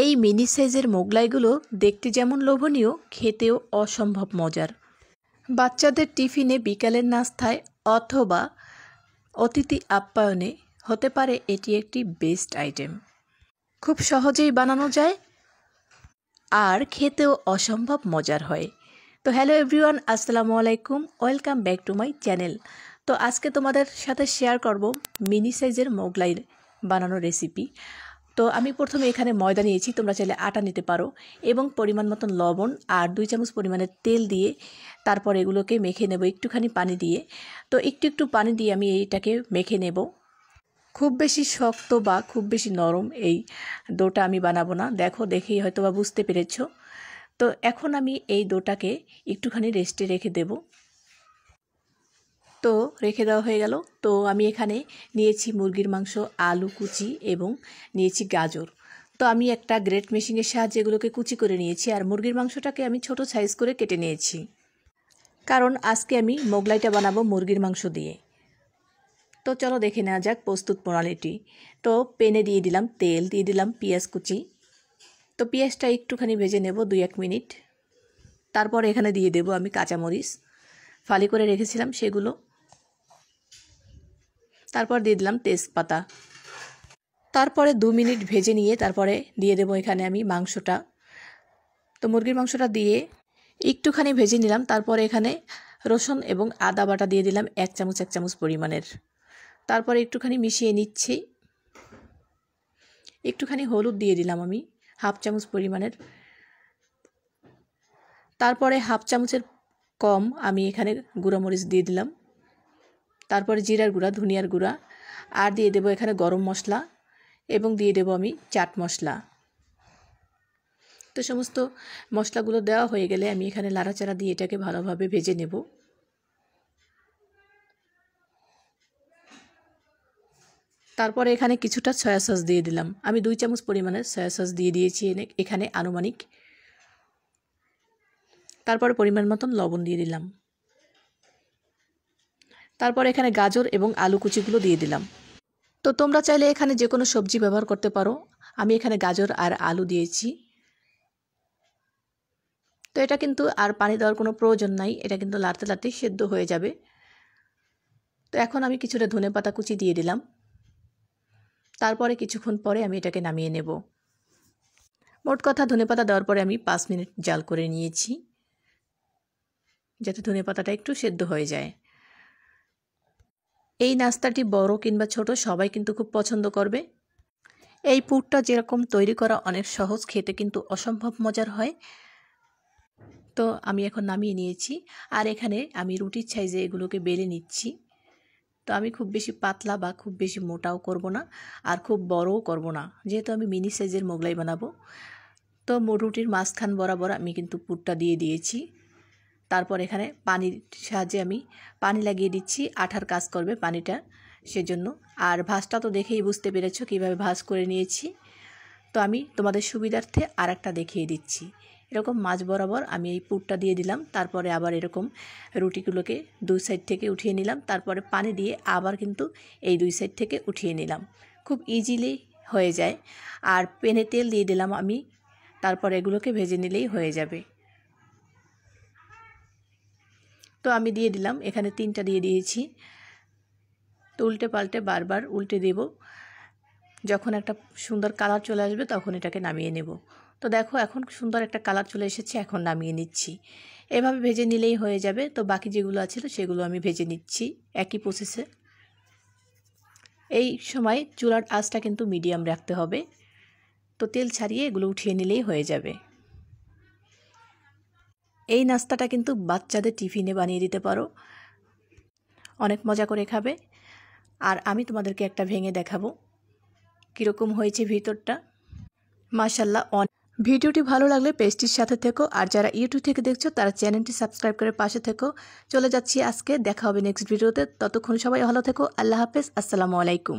এই মিনি সাইজের মোগলাইগুলো দেখতে যেমন লোভনীয়, খেতেও অসম্ভব মজার। বাচ্চাদের টিফিনে, বিকালের নাস্তায় অথবা অতিথি আপ্যায়নে হতে পারে এটি একটি বেস্ট আইটেম। খুব সহজেই বানানো যায় আর খেতেও অসম্ভব মজার হয়। তো হ্যালো এভরিওয়ান, আসসালামু আলাইকুম, welcome back to my channel. তো আজকে তোমাদের সাথে শেয়ার করব মিনি সাইজের মোগলাই বানানোর রেসিপি। তো আমি প্রথমে এখানে ময়দা নিয়েছি, তোমরা চাইলে আটা নিতে পারো, এবং পরিমাণ মতন লবণ আর 2 চামচ পরিমাণের তেল দিয়ে তারপর এগুলোকে মেখে নেব একটুখানি পানি দিয়ে। তো একটু পানি দিয়ে আমি এইটাকে মেখে নেব। খুব বেশি শক্ত বা খুব বেশি নরম এই ডোটা আমি বানাবো না, দেখেই হয়তো বা বুঝতে পেরেছো। তো এখন আমি এই ডোটাকে একটুখানি রেস্টে রেখে দেব। তো রেখে দেওয়া হয়ে গেল। তো আমি এখানে নিয়েছি মুরগির মাংস, আলু কুচি এবং নিয়েছি গাজর। তো আমি একটা গ্রেট মেশিনের সাহায্যে এগুলোকে কুচি করে নিয়েছি, আর মুরগির মাংসটাকে আমি ছোট সাইজ করে কেটে নিয়েছি, কারণ আজকে আমি মোগলাইটা বানাবো মুরগির মাংস দিয়ে। তো চলো দেখে নেওয়া যাক প্রস্তুত প্রণালীটি। তো প্যানে দিয়ে দিলাম তেল, দিয়ে দিলাম পেঁয়াজ কুচি। তো পেঁয়াজটা একটুখানি ভেজে নেব 2-1 মিনিট। তারপর এখানে দিয়ে দেব আমি কাঁচামরিচ ফালি করে রেখেছিলাম সেগুলো। তারপর দিয়ে দিলাম তেজপাতা। তারপরে 2 মিনিট ভেজে নিয়ে তারপরে দিয়ে দেব এখানে আমি মাংসটা। তো মুরগির মাংসটা দিয়ে একটুখানি ভেজে নিলাম। তারপরে এখানে রসুন এবং আদা বাটা দিয়ে দিলাম 1 চামচ পরিমাণের। তারপরে একটুখানি মিশিয়ে নিচ্ছি। একটুখানি হলুদ দিয়ে দিলাম আমি 1/2 চামচ পরিমাণের। তারপরে 1/2 চামচের কম আমি এখানে গুঁড়ো মরিচ দিয়ে দিলাম। তারপরে জিরার গুঁড়া, ধনিয়ার গুঁড়া, আর দিয়ে দেব এখানে গরম মশলা, এবং দিয়ে দেব আমি চাট মশলা। তো সমস্ত মশলাগুলো দেওয়া হয়ে গেলে আমি এখানে লাড়াচাড়া দিয়ে এটাকে ভালোভাবে ভেজে নেব। তারপরে এখানে কিছুটা সয়া সস দিয়ে দিলাম। আমি 2 চামচ পরিমাণের সয়া সস দিয়ে দিয়েছি এখানে আনুমানিক। তারপরে পরিমাণ মতন লবণ দিয়ে দিলাম। তারপর এখানে গাজর এবং আলু কুচিগুলো দিয়ে দিলাম। তো তোমরা চাইলে এখানে যে কোনো সবজি ব্যবহার করতে পারো, আমি এখানে গাজর আর আলু দিয়েছি। তো এটা কিন্তু আর পানি দেওয়ার কোনো প্রয়োজন নাই, এটা কিন্তু লাড়তে লাড়তেই সেদ্ধ হয়ে যাবে। তো এখন আমি কিছুটা ধনেপাতা কুচি দিয়ে দিলাম। তারপরে কিছুক্ষণ পরে আমি এটাকে নামিয়ে নেব। মোট কথা ধনেপাতা দেওয়ার পরে আমি 5 মিনিট জাল করে নিয়েছি, যাতে ধনেপাতাটা একটু সেদ্ধ হয়ে যায়। এই নাস্তাটি বড় কিংবা ছোট সবাই কিন্তু খুব পছন্দ করবে। এই পুরটা যেরকম তৈরি করা অনেক সহজ, খেতে কিন্তু অসম্ভব মজার হয়। তো আমি এখন নামিয়ে নিয়েছি, আর এখানে আমি রুটির সাইজে এগুলোকে বেলে নিচ্ছি। তো আমি খুব বেশি পাতলা বা খুব বেশি মোটাও করব না, আর খুব বড়ও করব না, যেহেতু আমি মিনি সাইজের মোগলাই বানাবো। তো রুটির মাঝখান বরাবর আমি কিন্তু পুরটা দিয়ে দিয়েছি। তারপর এখানে পানির সাহায্যে আমি পানি লাগিয়ে দিচ্ছি, আঠার কাজ করবে পানিটা সেজন্য। আর ভাঁজটা তো দেখেই বুঝতে পেরেছো কীভাবে ভাঁজ করে নিয়েছি। তো আমি তোমাদের সুবিধার্থে আর একটা দেখিয়ে দিচ্ছি। এরকম মাঝ বরাবর আমি এই পুরটা দিয়ে দিলাম। তারপরে আবার এরকম রুটিগুলোকে 2 সাইড থেকে উঠিয়ে নিলাম। তারপরে পানি দিয়ে আবার কিন্তু এই 2 সাইড থেকে উঠিয়ে নিলাম। খুব ইজিলি হয়ে যায়। আর প্যানে তেল দিয়ে দিলাম আমি, তারপর এগুলোকে ভেজে নিলেই হয়ে যাবে। তো আমি দিয়ে দিলাম এখানে 3টা দিয়ে দিয়েছি। তো উল্টে পাল্টে বারবার উল্টে দেব। যখন একটা সুন্দর কালার চলে আসবে তখন এটাকে নামিয়ে নেব। তো দেখো এখন সুন্দর একটা কালার চলে এসেছে, এখন নামিয়ে নিচ্ছি। এভাবে ভেজে নিলেই হয়ে যাবে। তো বাকি যেগুলো আছে সেগুলো আমি ভেজে নিচ্ছি একই প্রসেসে। এই সময় চুলার আঁচটা কিন্তু মিডিয়াম রাখতে হবে। তো তেল ছাড়িয়ে এগুলো উঠিয়ে নিলেই হয়ে যাবে। এই নাস্তাটা কিন্তু বাচ্চাদের টিফিনে বানিয়ে দিতে পারো, অনেক মজা করে খাবে। আর আমি তোমাদেরকে একটা ভেঙে দেখাবো কীরকম হয়েছে ভিতরটা। মাশাআল্লাহ। ভিডিওটি ভালো লাগলে পেজটির সাথে থেকো, আর যারা ইউটিউব থেকে দেখছো তারা চ্যানেলটি সাবস্ক্রাইব করে পাশে থেকো। চলে যাচ্ছি আজকে, দেখা হবে নেক্সট ভিডিওতে। ততক্ষণ সবাই ভালো থেকো। আল্লাহ হাফেজ, আসসালামু আলাইকুম।